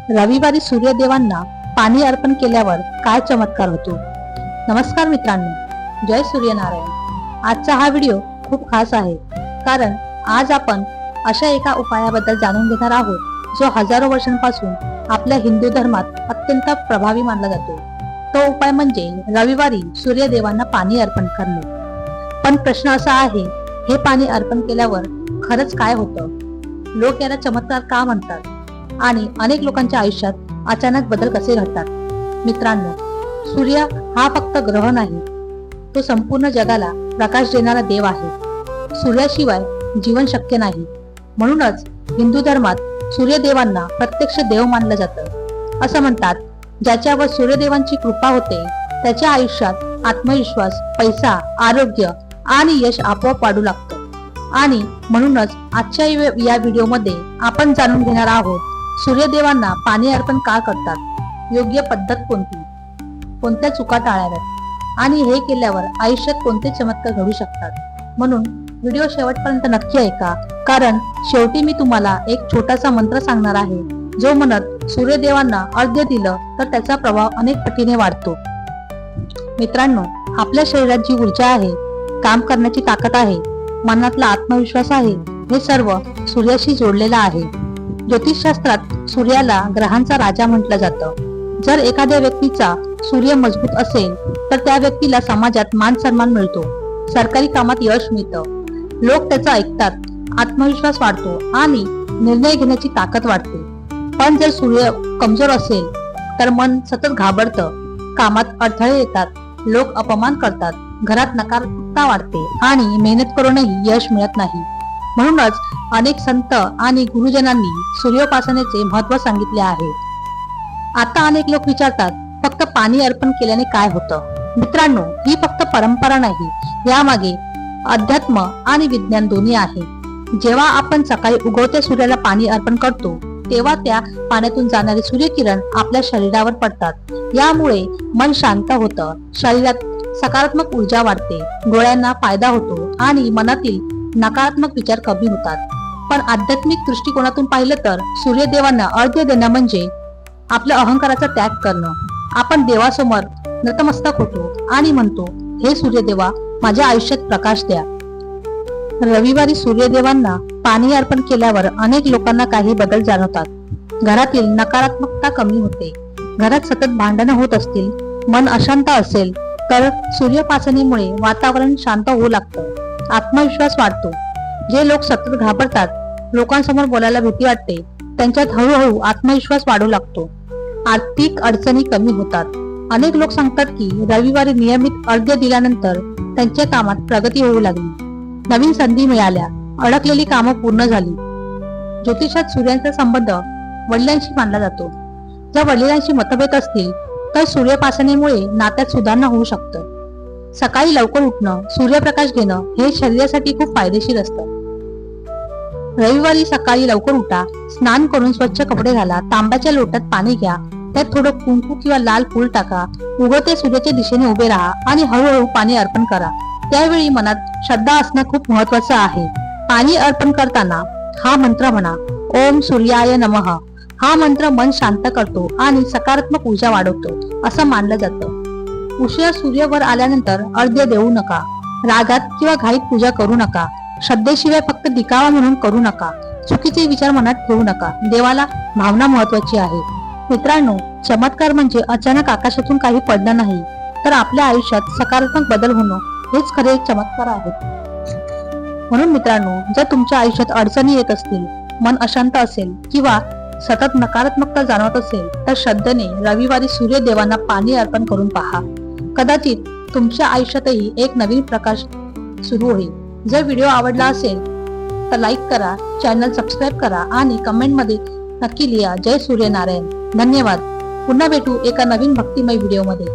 रविवारी सूर्यदेवांना पाणी अर्पण केल्यावर काय चमत्कार होतो। नमस्कार मित्रांनो, जय सूर्यनारायण। आजचा हा व्हिडिओ खूप खास आहे, कारण आज आपण अशा एका उपायाबद्दल जाणून घेणार आहोत जो हजारो वर्षांपासून आपल्या हिंदू धर्मात अत्यंत प्रभावी मानला जातो। तो उपाय म्हणजे रविवारी सूर्यदेवांना पाणी अर्पण करणे। पण प्रश्न असा आहे, हे पाणी अर्पण केल्यावर खरंच काय होतं? लोक याला चमत्कार का म्हणतात आणि अनेक लोकांच्या आयुष्यात अचानक बदल कसे घडतात? मित्रांनो, सूर्य हा फक्त ग्रह नाही, तो संपूर्ण जगाला प्रकाश देणारा देव आहे। सूर्याशिवाय जीवन शक्य नाही। म्हणूनच हिंदू धर्मात सूर्यदेवांना प्रत्यक्ष देव मानलं जातं। असं म्हणतात, ज्याच्यावर सूर्यदेवांची कृपा होते त्याच्या आयुष्यात आत्मविश्वास, पैसा, आरोग्य आणि यश आपोआप वाढू लागतं। आणि म्हणूनच आजच्या या व्हिडिओमध्ये आपण जाणून घेणार आहोत, सूर्यदेवांना पाणी अर्पण का करतात, योग्य पद्धत कोणती, कोणत्या चुका टाळाव्यात आणि हे केल्यावर आयुष्यात कोणते चमत्कार घडू शकतात। म्हणून व्हिडिओ शेवटपर्यंत नक्की ऐका, कारण शेवटी मी तुम्हाला एक छोटासा मंत्र सांगणार आहे, जो म्हणत सूर्यदेवांना अर्घ्य दिलं तर त्याचा प्रभाव अनेक पटीने वाढतो। मित्रांनो, आपल्या शरीरात जी ऊर्जा आहे, काम करण्याची ताकद आहे, मनातला आत्मविश्वास आहे, हे सर्व सूर्याशी जोडलेलं आहे। ज्योतिषशास्त्रात सूर्याला ग्रहांचा राजा म्हटलं जातं। जर एखाद्या व्यक्तीचा सूर्य मजबूत असेल तर त्या व्यक्तीला समाजात मान सन्मान मिळतो, सरकारी कामात यश मिळतं, लोक त्याचं ऐकतात, आत्मविश्वास वाढतो आणि निर्णय घेण्याची ताकद वाढते। पण जर सूर्य कमजोर असेल तर मन सतत घाबरतं, कामात अडथळे येतात, लोक अपमान करतात, घरात नकारात्मकता वाढते आणि मेहनत करूनही यश मिळत नाही। म्हणूनच अनेक संत आणि गुरुजनांनी सूर्योपासनेचे महत्त्व सांगितले आहे। आता अनेक लोक विचारतात, फक्त पाणी अर्पण केल्याने काय होतं? मित्रांनो, ही फक्त परंपरा नाही, यामागे अध्यात्म आणि विज्ञान दोन्ही आहे। जेव्हा आपण सकाळी उगवत्या सूर्याला पाणी अर्पण करतो, तेव्हा त्या पाण्यातून जाणारे सूर्यकिरण आपल्या शरीरावर पडतात। यामुळे मन शांत होतं, शरीरात सकारात्मक ऊर्जा वाढते, डोळ्यांना फायदा होतो आणि मनातील नकारात्मक विचार कमी होतात। पण आध्यात्मिक दृष्टिकोनातून पाहिलं तर सूर्यदेवांना अर्घ्य देणं म्हणजे आपल्या अहंकाराचा त्याग करणं। आपण देवासमोर नतमस्तक होतो आणि म्हणतो, हे सूर्यदेवा, माझ्या आयुष्यात प्रकाश द्या। रविवारी सूर्यदेवांना पाणी अर्पण केल्यावर अनेक लोकांना काही बदल जाणवतात। घरातील नकारात्मकता कमी होते, घरात सतत भांडणं होत असतील, मन अशांत असेल तर सूर्योपासनेमुळे वातावरण शांत होऊ लागतं, आत्मविश्वास वाढतो। जे लोक सतत घाबरतात, लोकांसमोर बोलायला भीती वाटते, त्यांच्यात हळूहळू आत्मविश्वास वाढू लागतो, आर्थिक अडचणी कमी होतात। अनेक लोक सांगतात की रविवारी नियमित अर्घ्य दिल्यानंतर त्यांच्या कामात प्रगती होऊ लागली, नवीन संधी मिळाल्या, अडकलेली कामं पूर्ण झाली। ज्योतिषात सूर्याचा संबंध वडिलांशी मानला जातो। जर वडिलांशी मतभेद असतील तर सूर्योपासनेमुळे नात्यात सुधारणा होऊ शकतं। सकाळी लवकर उठणं, सूर्यप्रकाश घेणं हे शरीरासाठी खूप फायदेशीर असतं। रविवारी सकाळी लवकर उठा, स्नान करून स्वच्छ कपडे घाला, तांब्याच्या लोट्यात पाणी घ्या, त्यात थोडं कुंकू किंवा लाल फूल टाका, उगवत्या सूर्याच्या दिशेने उभे राहा आणि हळूहळू पाणी अर्पण करा। त्यावेळी मनात श्रद्धा असणं खूप महत्वाचं आहे। पाणी अर्पण करताना हा मंत्र म्हणा, ओम सूर्याय नमः। हा मंत्र मन शांत करतो आणि सकारात्मक ऊर्जा वाढवतो, असं मानलं जातं। उशिरा सूर्य वर आल्यानंतर अर्घ्य देऊ नका, रागात किंवा घाईत पूजा करू नका, श्रद्धेशिवाय फक्त दिखावा म्हणून करू नका, चुकीचे विचार मनात ठेवू नका, देवाला भावना महत्वाची आहे। मित्रांनो, चमत्कार म्हणजे अचानक आकाशातून काही पडणं नाही, तर आपल्या आयुष्यात सकारात्मक बदल होणं हेच खरे चमत्कार आहेत। म्हणून मित्रांनो, जर तुमच्या आयुष्यात अडचणी येत असतील, मन अशांत असेल किंवा सतत नकारात्मकता जाणवत असेल तर श्रद्धेने रविवारी सूर्यदेवांना पाणी अर्पण करून पहा। कदाचित तुमच्या आयुष्यातही एक नवीन प्रकाश सुरू होईल। जर व्हिडिओ आवडला असेल तर लाईक करा, चॅनल सबस्क्राईब करा आणि कमेंटमध्ये नक्की लिहा, जय सूर्यनारायण। धन्यवाद। पुन्हा भेटू एका नवीन भक्तिमय व्हिडिओमध्ये।